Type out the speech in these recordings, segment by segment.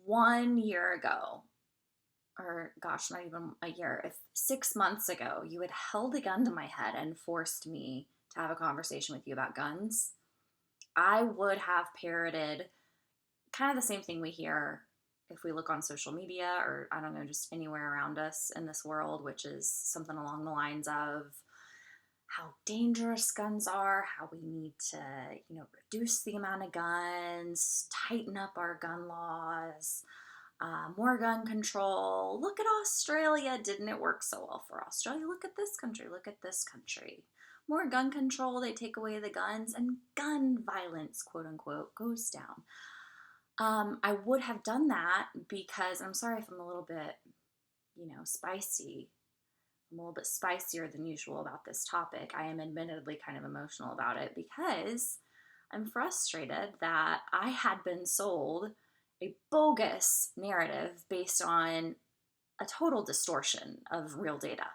1 year ago, or gosh, not even a year, if 6 months ago you had held a gun to my head and forced me to have a conversation with you about guns, I would have parroted kind of the same thing we hear if we look on social media or I don't know, just anywhere around us in this world, which is something along the lines of how dangerous guns are, how we need to, reduce the amount of guns, tighten up our gun laws, more gun control. Look at Australia. Didn't it work so well for Australia? Look at this country. Look at this country. More gun control, they take away the guns, and gun violence, quote unquote, goes down. I would have done that because I'm sorry if I'm a little bit, spicy. I'm a little bit spicier than usual about this topic. I am admittedly kind of emotional about it because I'm frustrated that I had been sold a bogus narrative based on a total distortion of real data.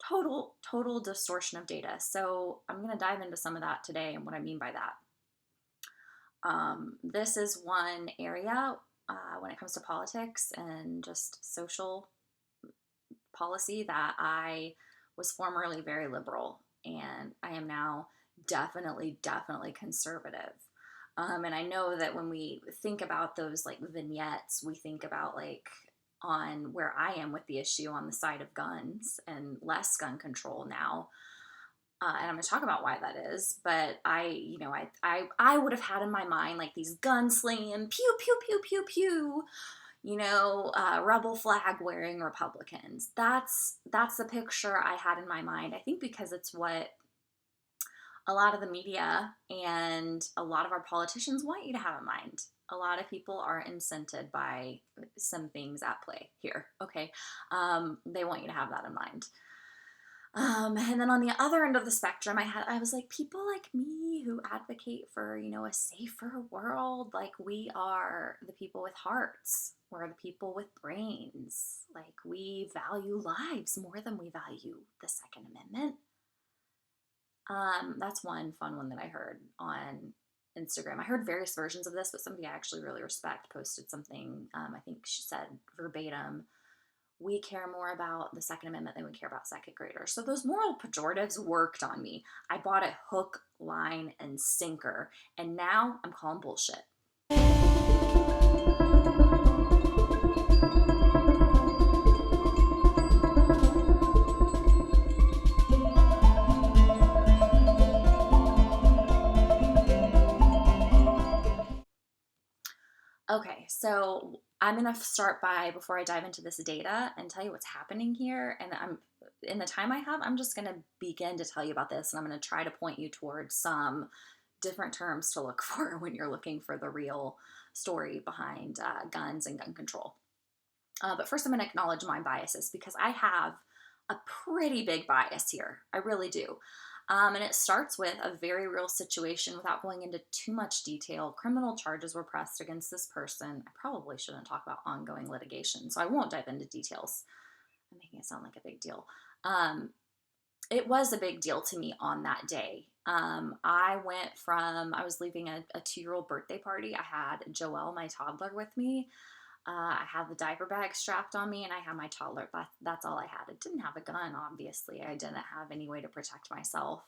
Total distortion of data. So I'm going to dive into some of that today and what I mean by that. This is one area when it comes to politics and just social policy that I was formerly very liberal, and I am now definitely conservative. And I know that when we think about those like vignettes, we think about like on where I am with the issue on the side of guns and less gun control now. And I'm going to talk about why that is. But I would have had in my mind like these gun-slinging, pew, pew, pew, pew, pew, rebel flag wearing Republicans. That's the picture I had in my mind. I think because it's what a lot of the media and a lot of our politicians want you to have in mind. A lot of people are incented by some things at play here. Okay. They want you to have that in mind. And then on the other end of the spectrum, I was like, people like me who advocate for, a safer world, like we are the people with hearts. We're the people with brains. Like we value lives more than we value the Second Amendment. That's one fun one that I heard on Instagram. I heard various versions of this, but somebody I actually really respect posted something. I think she said verbatim, we care more about the Second Amendment than we care about second graders. So those moral pejoratives worked on me. I bought it hook, line, and sinker. And now I'm calling bullshit. Okay, so I'm going to start by, before I dive into this data and tell you what's happening here, and in the time I have, I'm just going to begin to tell you about this, and I'm going to try to point you towards some different terms to look for when you're looking for the real story behind guns and gun control. But first, I'm going to acknowledge my biases because I have a pretty big bias here. I really do. And it starts with a very real situation without going into too much detail. Criminal charges were pressed against this person. I probably shouldn't talk about ongoing litigation, so I won't dive into details. I'm making it sound like a big deal. It was a big deal to me on that day. I was leaving a 2-year-old birthday party. I had Joelle, my toddler, with me. I had the diaper bag strapped on me, and I had my toddler. That's all I had. I didn't have a gun, obviously. I didn't have any way to protect myself.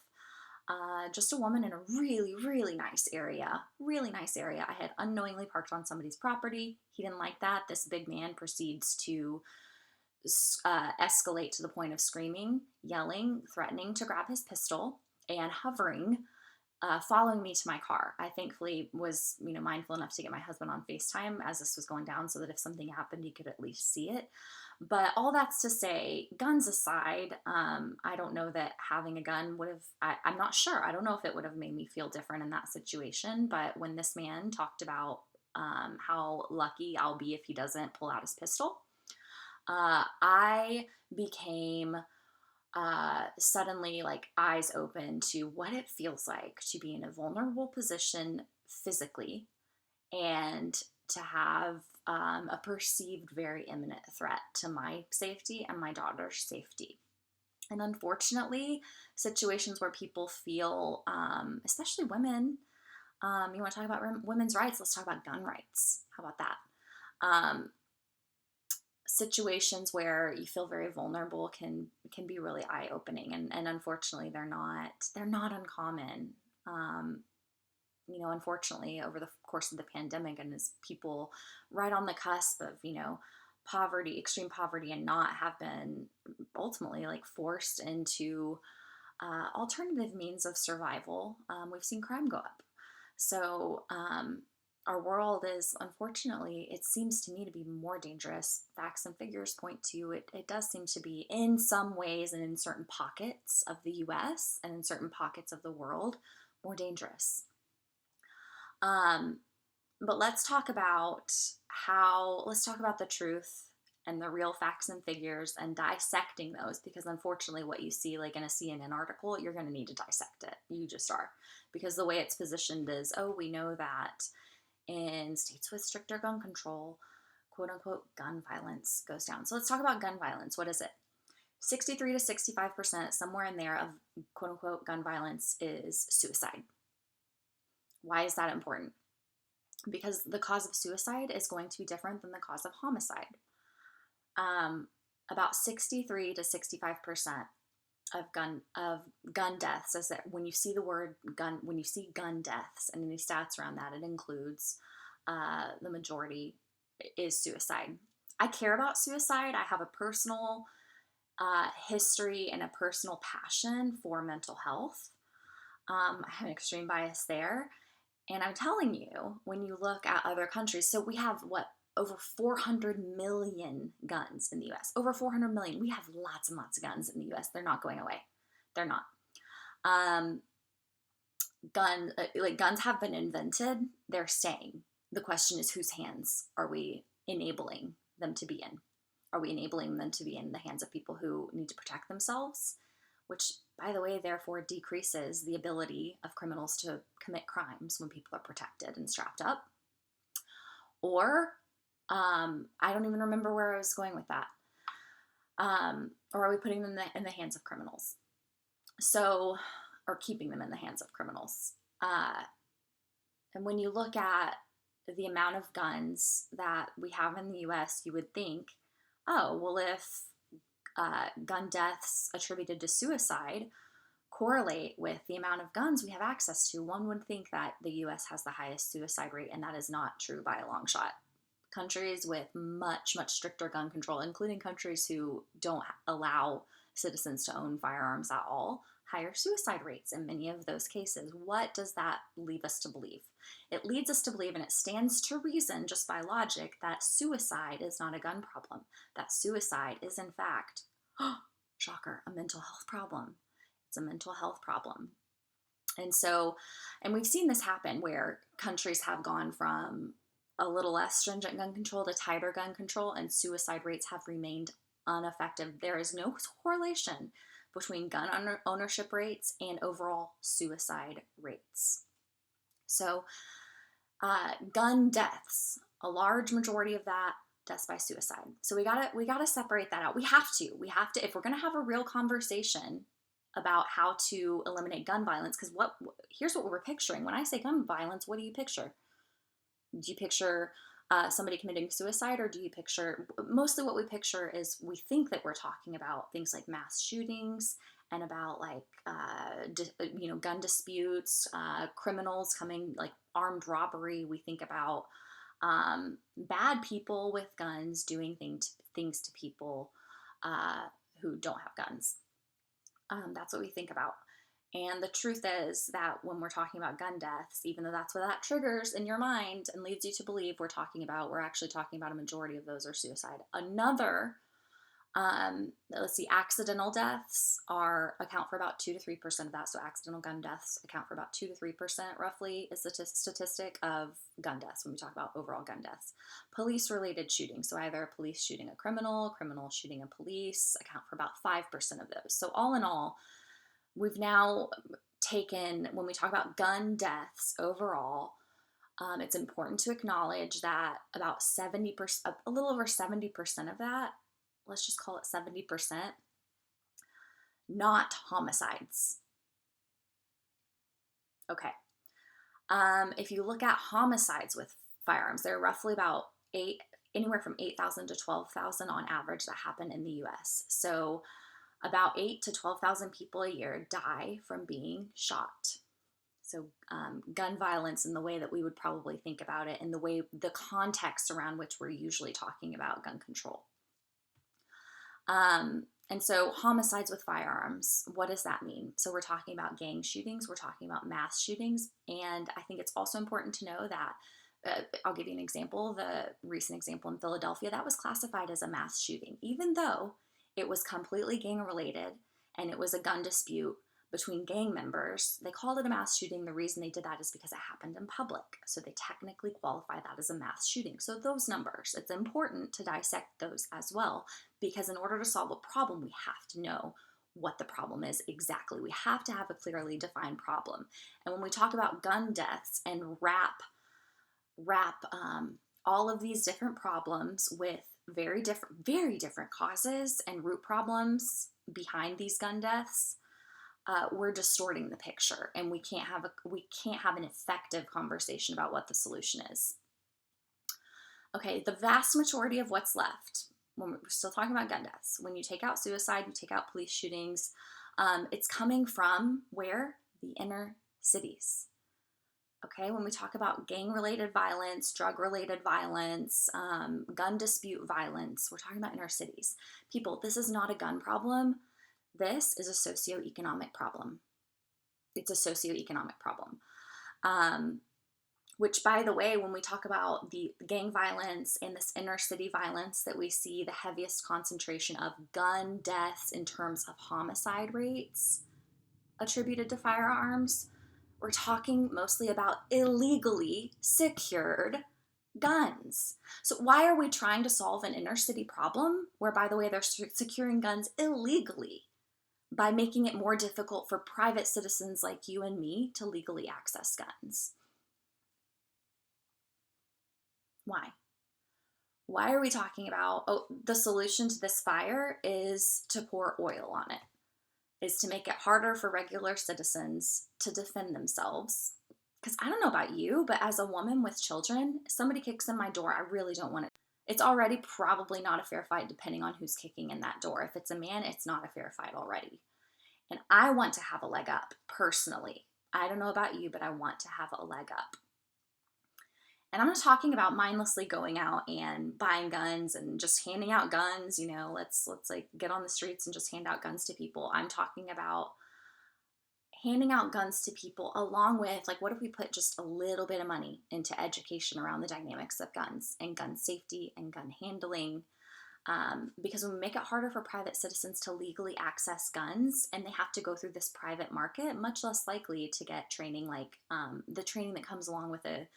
Just a woman in a really, really nice area. Really nice area. I had unknowingly parked on somebody's property. He didn't like that. This big man proceeds to escalate to the point of screaming, yelling, threatening to grab his pistol, and hovering, following me to my car. I thankfully was, mindful enough to get my husband on FaceTime as this was going down so that if something happened, he could at least see it. But all that's to say, guns aside, I don't know that having a gun would have, I'm not sure. I don't know if it would have made me feel different in that situation. But when this man talked about how lucky I'll be if he doesn't pull out his pistol, I became suddenly like eyes open to what it feels like to be in a vulnerable position physically and to have a perceived very imminent threat to my safety and my daughter's safety. And unfortunately, situations where people feel, especially women, you want to talk about women's rights, let's talk about gun rights. How about that? Um, situations where you feel very vulnerable can be really eye-opening, and unfortunately they're not uncommon. Um, unfortunately, over the course of the pandemic, and as people right on the cusp of, poverty, extreme poverty, and not have been ultimately like forced into alternative means of survival, we've seen crime go up. So, our world is, unfortunately, it seems to me to be more dangerous. Facts and figures point to it. It does seem to be, in some ways and in certain pockets of the US and in certain pockets of the world, more dangerous. Um, but let's talk about the truth and the real facts and figures and dissecting those, because unfortunately what you see like in a CNN article, you're going to need to dissect it. You just are. Because the way it's positioned is, oh, we know that in states with stricter gun control, quote unquote, gun violence goes down. So let's talk about gun violence. What is it? 63 to 65%, somewhere in there, of quote unquote gun violence is suicide. Why is that important? Because the cause of suicide is going to be different than the cause of homicide. About 63 to 65% of gun deaths, is that when you see the word gun, when you see gun deaths and any stats around that, it includes the majority is suicide. I care about suicide. I have a personal history and a personal passion for mental health. I have an extreme bias there. And I'm telling you, when you look at other countries, so we have over 400 million guns in the US. Over 400 million. We have lots and lots of guns in the US. They're not going away. They're not. Guns have been invented. They're staying. The question is, whose hands are we enabling them to be in? Are we enabling them to be in the hands of people who need to protect themselves? Which, by the way, therefore decreases the ability of criminals to commit crimes when people are protected and strapped up. Or, I don't even remember where I was going with that. Or are we putting them in the hands of criminals? So, or keeping them in the hands of criminals. And when you look at the amount of guns that we have in the US, you would think, oh, well, if gun deaths attributed to suicide correlate with the amount of guns we have access to, one would think that the US has the highest suicide rate, and that is not true by a long shot. Countries with much, much stricter gun control, including countries who don't allow citizens to own firearms at all, higher suicide rates in many of those cases. What does that leave us to believe? It leads us to believe, and it stands to reason just by logic, that suicide is not a gun problem. That suicide is, in fact, shocker, a mental health problem. It's a mental health problem. And we've seen this happen where countries have gone from a little less stringent gun control to tighter gun control, and suicide rates have remained ineffective. There is no correlation between gun ownership rates and overall suicide rates. So, gun deaths, a large majority of that, deaths by suicide. So we gotta separate that out. We have to, if we're gonna have a real conversation about how to eliminate gun violence, because here's what we're picturing. When I say gun violence, what do you picture? Do you picture somebody committing suicide, or do you picture, mostly what we picture is, we think that we're talking about things like mass shootings and about like, gun disputes, criminals coming, like armed robbery. We think about bad people with guns doing things to people who don't have guns. That's what we think about. And the truth is that when we're talking about gun deaths, even though that's what that triggers in your mind and leads you to believe we're actually talking about a majority of those are suicide. Accidental deaths account for about 2 to 3% of that. So accidental gun deaths account for about 2 to 3%, roughly, is the statistic of gun deaths when we talk about overall gun deaths. Police-related shootings, so either a police shooting a criminal shooting a police, account for about 5% of those. So all in all, we've now taken, when we talk about gun deaths overall, it's important to acknowledge that about 70%, a little over 70% of that, let's just call it 70%, not homicides. Okay. If you look at homicides with firearms, they're roughly about 8 anywhere from 8,000 to 12,000 on average that happen in the US. So about 8 to 12,000 people a year die from being shot. So gun violence in the way that we would probably think about it, and the context around which we're usually talking about gun control. And so homicides with firearms, what does that mean? So we're talking about gang shootings, we're talking about mass shootings, and I think it's also important to know that, I'll give you an example, the recent example in Philadelphia, that was classified as a mass shooting, even though it was completely gang related and it was a gun dispute between gang members. They called it a mass shooting. The reason they did that is because it happened in public. So they technically qualify that as a mass shooting. So those numbers, it's important to dissect those as well, because in order to solve a problem, we have to know what the problem is exactly. We have to have a clearly defined problem. And when we talk about gun deaths and wrap all of these different problems with very different causes and root problems behind these gun deaths, we're distorting the picture, and we can't have an effective conversation about what the solution is. Okay, the vast majority of what's left, when we're still talking about gun deaths, when you take out suicide, you take out police shootings, it's coming from where? The inner cities. Okay, when we talk about gang-related violence, drug-related violence, gun dispute violence, we're talking about inner cities. People, this is not a gun problem. This is a socioeconomic problem. It's a socioeconomic problem. Which, by the way, when we talk about the gang violence and this inner city violence that we see the heaviest concentration of gun deaths in terms of homicide rates attributed to firearms, we're talking mostly about illegally secured guns. So why are we trying to solve an inner city problem where, by the way, they're securing guns illegally? By making it more difficult for private citizens like you and me to legally access guns. Why? Why are we talking about, the solution to this fire is to pour oil on it, is to make it harder for regular citizens to defend themselves. Because I don't know about you, but as a woman with children, if somebody kicks in my door, I really don't want it. It's already probably not a fair fight depending on who's kicking in that door. If it's a man, it's not a fair fight already. And I want to have a leg up personally. I don't know about you, but I want to have a leg up. And I'm not talking about mindlessly going out and buying guns and just handing out guns, let's like get on the streets and just hand out guns to people. I'm talking about handing out guns to people along with, like, what if we put just a little bit of money into education around the dynamics of guns and gun safety and gun handling? Because when we make it harder for private citizens to legally access guns and they have to go through this private market, much less likely to get training like the training that comes along with a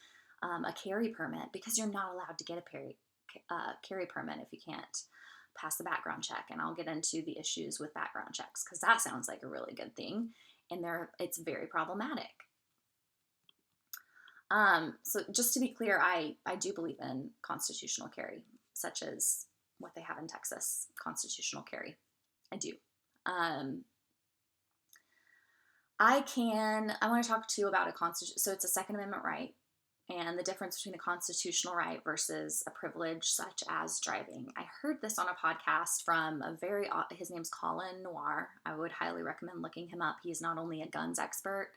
carry permit, because you're not allowed to get a carry permit if you can't pass the background check. And I'll get into the issues with background checks because that sounds like a really good thing. And it's very problematic. So just to be clear, I do believe in constitutional carry, such as what they have in Texas, constitutional carry. I do. I want to talk to you about a constitution. So it's a Second Amendment right, and the difference between a constitutional right versus a privilege such as driving. I heard this on a podcast from his name's Colin Noir. I would highly recommend looking him up. He's not only a guns expert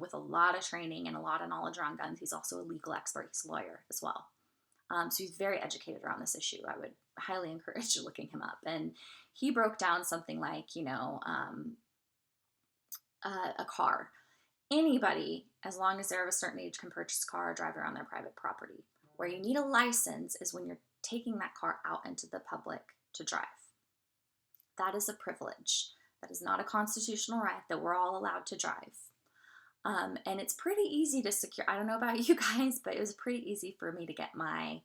with a lot of training and a lot of knowledge around guns, he's also a legal expert. He's a lawyer as well. So he's very educated around this issue. I would highly encourage you looking him up. And he broke down something like, a car. Anybody, as long as they're of a certain age, can purchase a car or drive around their private property. Where you need a license is when you're taking that car out into the public to drive. That is a privilege. That is not a constitutional right that we're all allowed to drive. And it's pretty easy to secure. I don't know about you guys, but it was pretty easy for me to get my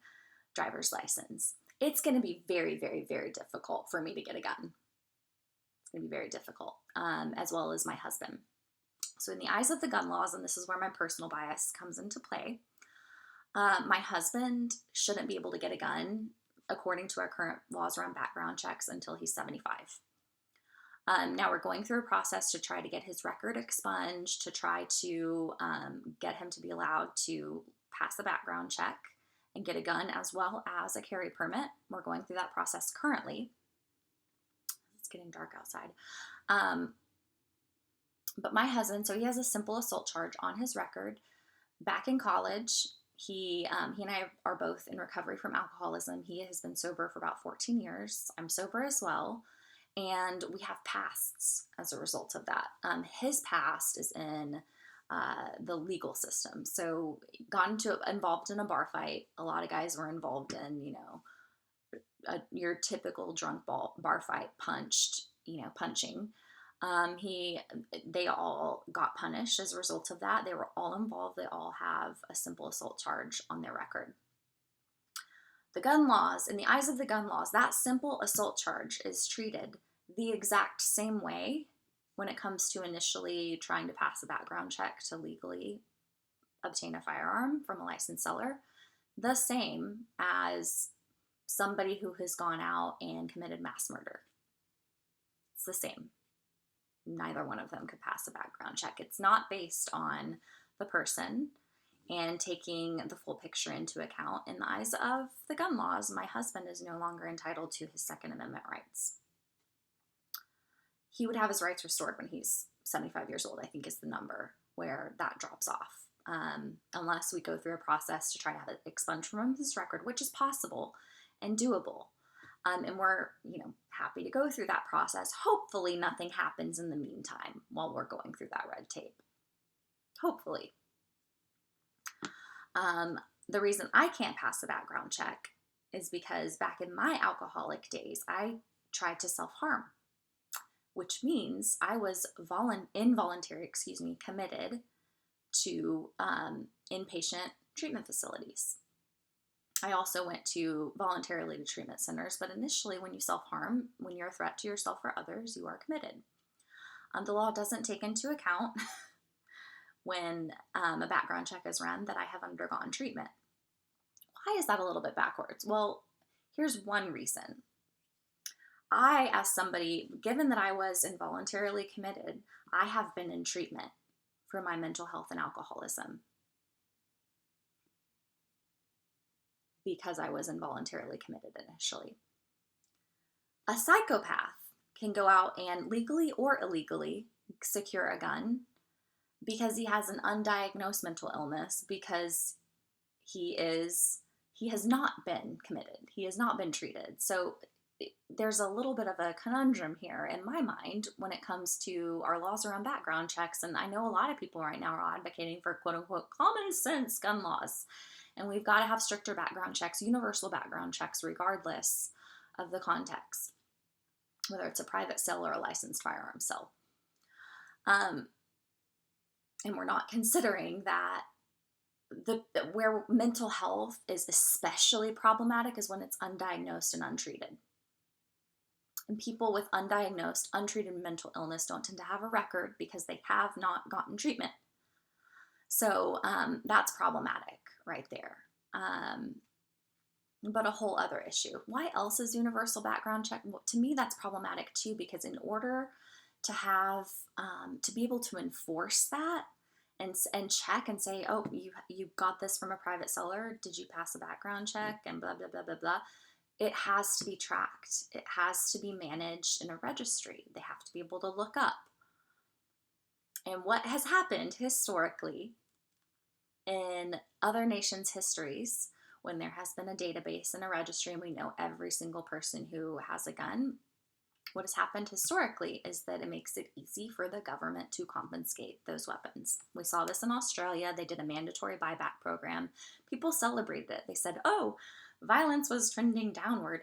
driver's license. It's going to be very, very, very difficult for me to get a gun. It's going to be very difficult, as well as my husband. So in the eyes of the gun laws, and this is where my personal bias comes into play, my husband shouldn't be able to get a gun according to our current laws around background checks until he's 75. Now we're going through a process to try to get his record expunged, to try to get him to be allowed to pass the background check and get a gun as well as a carry permit. We're going through that process currently. It's getting dark outside. But my husband, so he has a simple assault charge on his record. Back in college, he and I are both in recovery from alcoholism. He has been sober for about 14 years. I'm sober as well. And we have pasts as a result of that. His past is in the legal system. So involved in a bar fight. A lot of guys were involved in, your typical drunk bar fight, punching. They all got punished as a result of that. They were all involved. They all have a simple assault charge on their record. The gun laws, in the eyes of the gun laws, that simple assault charge is treated the exact same way when it comes to initially trying to pass a background check to legally obtain a firearm from a licensed seller, the same as somebody who has gone out and committed mass murder. It's the same. Neither one of them could pass a background check. It's not based on the person and taking the full picture into account. In the eyes of the gun laws, my husband is no longer entitled to his Second Amendment rights. He would have his rights restored when he's 75 years old, I think is the number where that drops off. Unless we go through a process to try to have it expunged from his record, which is possible and doable. And we're, happy to go through that process. Hopefully nothing happens in the meantime while we're going through that red tape. Hopefully. The reason I can't pass the background check is because back in my alcoholic days, I tried to self-harm, which means I was involuntarily committed to inpatient treatment facilities. I also went voluntarily to treatment centers, but initially when you self-harm, when you're a threat to yourself or others, you are committed. The law doesn't take into account when a background check is run that I have undergone treatment. Why is that a little bit backwards? Well, here's one reason. I, as somebody, given that I was involuntarily committed, I have been in treatment for my mental health and alcoholism because I was involuntarily committed initially. A psychopath can go out and legally or illegally secure a gun because he has an undiagnosed mental illness, because he has not been committed. He has not been treated. So there's a little bit of a conundrum here in my mind when it comes to our laws around background checks. And I know a lot of people right now are advocating for quote unquote common sense gun laws. And we've got to have stricter background checks, universal background checks, regardless of the context, whether it's a private sale or a licensed firearm sale. And we're not considering that where mental health is especially problematic is when it's undiagnosed and untreated. And people with undiagnosed, untreated mental illness don't tend to have a record because they have not gotten treatment. So that's problematic right there. But a whole other issue. Why else is universal background check? Well, to me, that's problematic too, because in order to have, to be able to enforce that and check and say, oh, you got this from a private seller, did you pass a background check, and blah, blah, blah, blah, blah. It has to be tracked. It has to be managed in a registry. They have to be able to look up. And what has happened historically in other nations' histories, when there has been a database and a registry and we know every single person who has a gun, what has happened historically is that it makes it easy for the government to confiscate those weapons. We saw this in Australia. They did a mandatory buyback program. People celebrated it. They said, oh, violence was trending downward.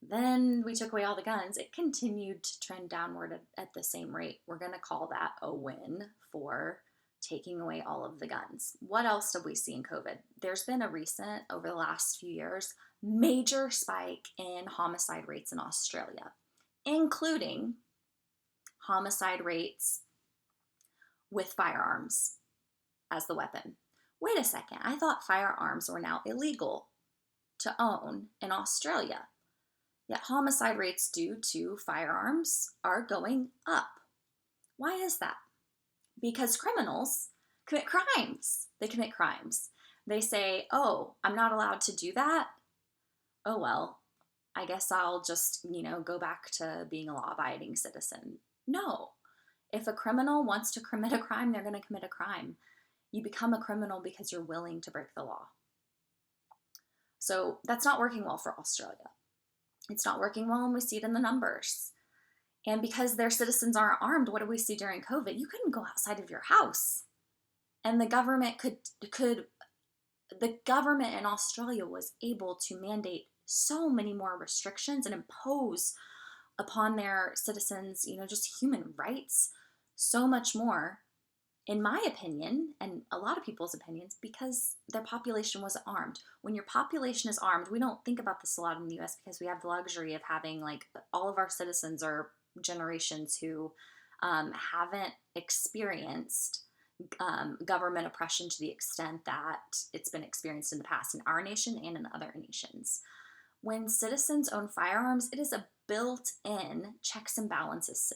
Then we took away all the guns. It continued to trend downward at the same rate. We're going to call that a win for taking away all of the guns. What else did we see in COVID? There's been a recent, over the last few years, major spike in homicide rates in Australia, including homicide rates with firearms as the weapon. Wait a second, I thought firearms were now illegal to own in Australia. Yet homicide rates due to firearms are going up. Why is that? Because criminals commit crimes. They commit crimes. They say, oh, I'm not allowed to do that. Oh, well, I guess I'll just, go back to being a law abiding citizen. No. If a criminal wants to commit a crime, they're going to commit a crime. You become a criminal because you're willing to break the law. So that's not working well for Australia. It's not working well, and we see it in the numbers. And because their citizens aren't armed, what do we see during COVID? You couldn't go outside of your house. And the government the government in Australia was able to mandate so many more restrictions and impose upon their citizens, just human rights, so much more, in my opinion, and a lot of people's opinions, because their population wasn't armed. When your population is armed, we don't think about this a lot in the US because we have the luxury of having, like, all of our citizens are generations who haven't experienced government oppression to the extent that it's been experienced in the past in our nation and in other nations. When citizens own firearms, it is a built-in checks and balances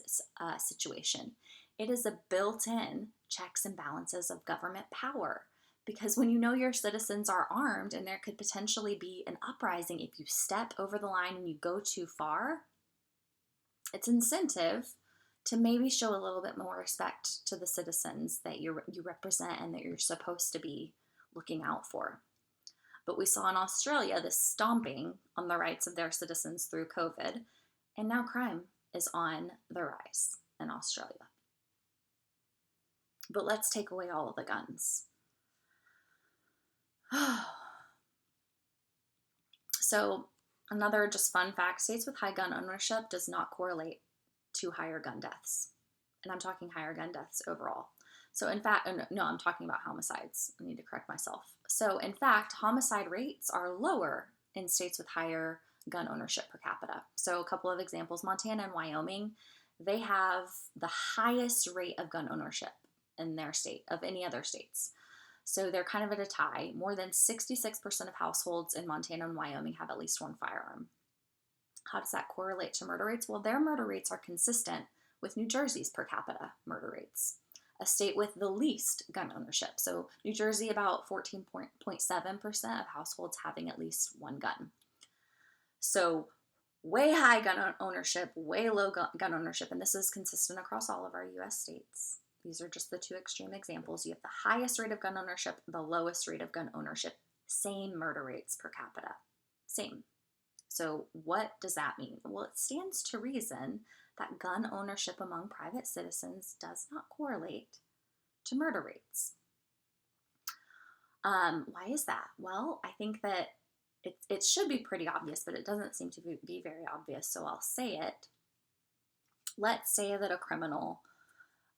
situation. It is a built-in checks and balances of government power. Because when you know your citizens are armed and there could potentially be an uprising if you step over the line and you go too far, it's incentive to maybe show a little bit more respect to the citizens that you represent and that you're supposed to be looking out for. But we saw in Australia this stomping on the rights of their citizens through COVID, and now crime is on the rise in Australia. But let's take away all of the guns. So another just fun fact, states with high gun ownership does not correlate to higher gun deaths. And I'm talking higher gun deaths overall. So in fact, no, I'm talking about homicides. I need to correct myself. So in fact, homicide rates are lower in states with higher gun ownership per capita. So a couple of examples, Montana and Wyoming, they have the highest rate of gun ownership in their state of any other states. So they're kind of at a tie. More than 66% of households in Montana and Wyoming have at least one firearm. How does that correlate to murder rates? Well, their murder rates are consistent with New Jersey's per capita murder rates, a state with the least gun ownership. So New Jersey, about 14.7% of households having at least one gun. So way high gun ownership, way low gun ownership, and this is consistent across all of our U.S. states. These are just the two extreme examples. You have the highest rate of gun ownership, the lowest rate of gun ownership, same murder rates per capita, same. So what does that mean? Well, it stands to reason that gun ownership among private citizens does not correlate to murder rates. Why is that? Well, I think that it should be pretty obvious, but it doesn't seem to be very obvious, so I'll say it. Let's say that a criminal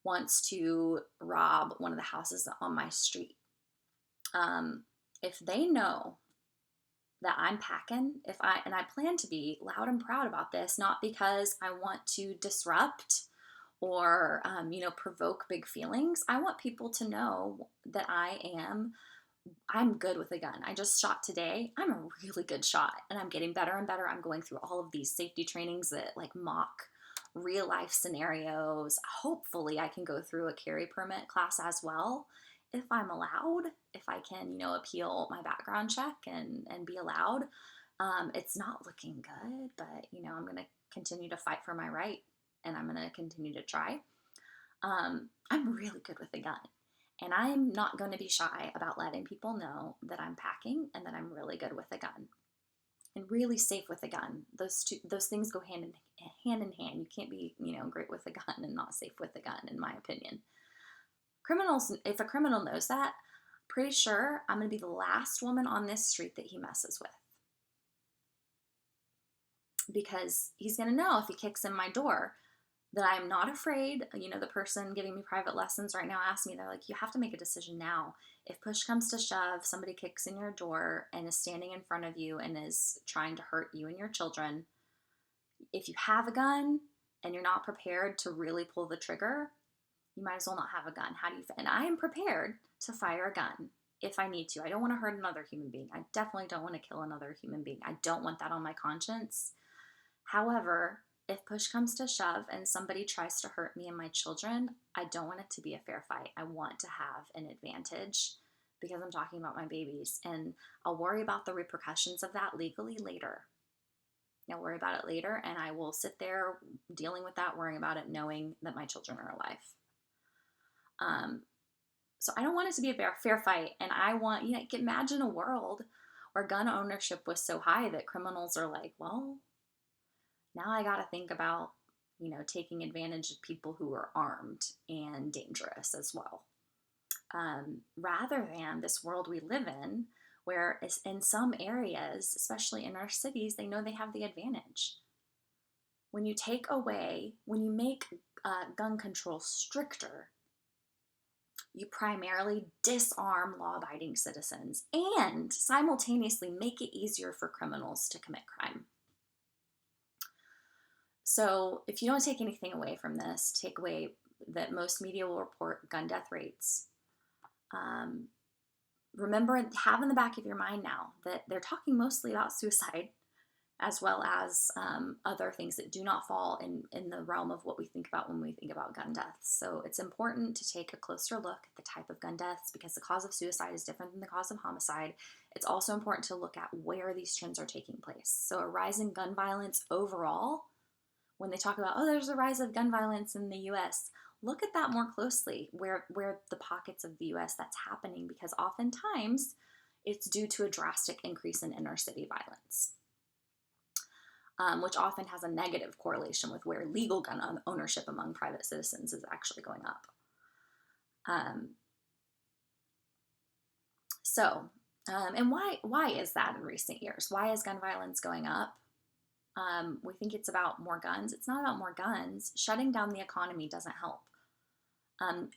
wants to rob one of the houses on my street. If they know that I'm packing, and I plan to be loud and proud about this, not because I want to disrupt or provoke big feelings. I want people to know that I'm good with a gun. I just shot today. I'm a really good shot, and I'm getting better and better. I'm going through all of these safety trainings that mock real life scenarios. Hopefully I can go through a carry permit class as well if I'm allowed, if I can, appeal my background check and be allowed. It's not looking good, but, I'm going to continue to fight for my right, and I'm going to continue to try. I'm really good with a gun, and I'm not going to be shy about letting people know that I'm packing and that I'm really good with a gun and really safe with a gun. Those things go hand in hand. You can't be, great with a gun and not safe with a gun, in my opinion. If a criminal knows that, pretty sure I'm going to be the last woman on this street that he messes with. Because he's going to know if he kicks in my door that I'm not afraid. The person giving me private lessons right now asked me, they're like, you have to make a decision now. If push comes to shove, somebody kicks in your door and is standing in front of you and is trying to hurt you and your children, if you have a gun and you're not prepared to really pull the trigger, you might as well not have a gun. And I am prepared to fire a gun if I need to. I don't want to hurt another human being. I definitely don't want to kill another human being. I don't want that on my conscience. However, if push comes to shove and somebody tries to hurt me and my children, I don't want it to be a fair fight. I want to have an advantage because I'm talking about my babies, and I'll worry about the repercussions of that legally later. I'll worry about it later, and I will sit there dealing with that, worrying about it, knowing that my children are alive. So I don't want it to be a fair fight, and I want, imagine a world where gun ownership was so high that criminals are like, well, now I got to think about, taking advantage of people who are armed and dangerous as well. Rather than this world we live in, where in some areas, especially in our cities, they know they have the advantage. When you make gun control stricter, you primarily disarm law-abiding citizens and simultaneously make it easier for criminals to commit crime. So if you don't take anything away from this, take away that most media will report gun death rates. Remember, have in the back of your mind now that they're talking mostly about suicide, as well as other things that do not fall in the realm of what we think about when we think about gun deaths. So it's important to take a closer look at the type of gun deaths, because the cause of suicide is different than the cause of homicide. It's also important to look at where these trends are taking place. So a rise in gun violence overall, when they talk about, there's a rise of gun violence in the US, look at that more closely, where the pockets of the US that's happening, because oftentimes it's due to a drastic increase in inner city violence. Which often has a negative correlation with where legal gun ownership among private citizens is actually going up. And why is that in recent years? Why is gun violence going up? We think it's about more guns. It's not about more guns. Shutting down the economy doesn't help. And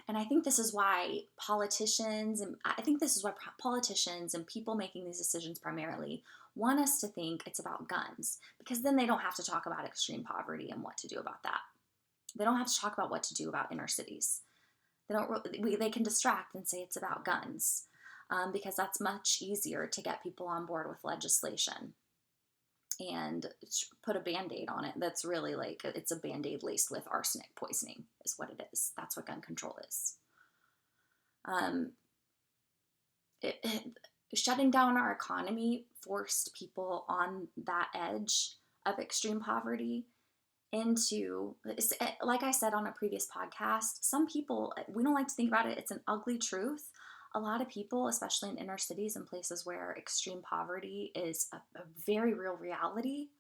I think this is why politicians and people making these decisions primarily want us to think it's about guns, because then they don't have to talk about extreme poverty and what to do about that. They don't have to talk about what to do about inner cities. They can distract and say it's about guns, because that's much easier to get people on board with legislation and put a Band-Aid on it. That's really like, it's a Band-Aid laced with arsenic poisoning is what it is. That's what gun control is. Shutting down our economy forced people on that edge of extreme poverty into, like I said on a previous podcast, some people, we don't like to think about it, it's an ugly truth. A lot of people, especially in inner cities and places where extreme poverty is a very real reality,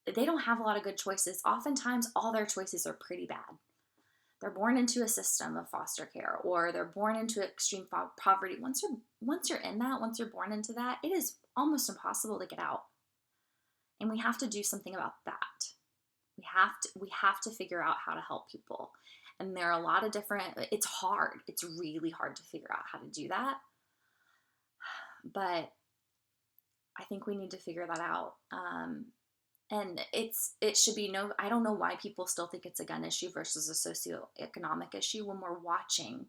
they don't have a lot of good choices. Oftentimes, all their choices are pretty bad. They're born into a system of foster care, or they're born into extreme poverty. Once you're born into that, it is almost impossible to get out. And we have to do something about that. We have to figure out how to help people. And there are a lot of it's hard. It's really hard to figure out how to do that. But I think we need to figure that out. And it should be I don't know why people still think it's a gun issue versus a socioeconomic issue when we're watching,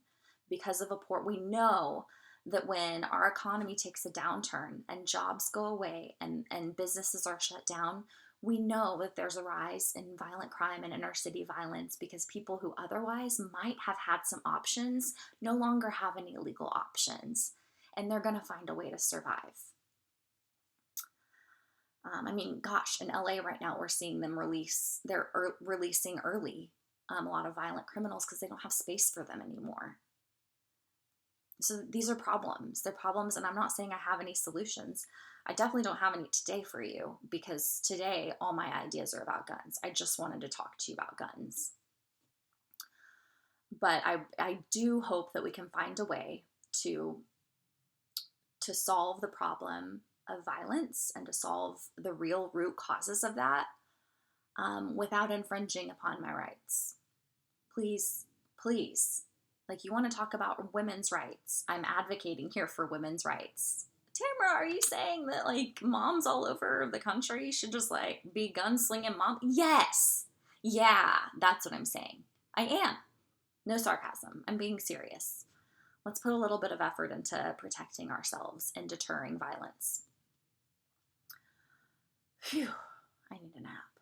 because of we know that when our economy takes a downturn and jobs go away and businesses are shut down, we know that there's a rise in violent crime and inner city violence, because people who otherwise might have had some options no longer have any legal options, and they're going to find a way to survive. In LA right now, we're seeing them releasing early a lot of violent criminals because they don't have space for them anymore. So these are problems. They're problems, and I'm not saying I have any solutions. I definitely don't have any today for you, because today all my ideas are about guns. I just wanted to talk to you about guns. But I do hope that we can find a way to solve the problem of violence and to solve the real root causes of that, without infringing upon my rights. Please, like, you want to talk about women's rights? I'm advocating here for women's rights. Tamara, are you saying that like moms all over the country should just like be gun-slinging mom? Yes. Yeah, that's what I'm saying. I am. No sarcasm. I'm being serious. Let's put a little bit of effort into protecting ourselves and deterring violence. Phew, I need a nap.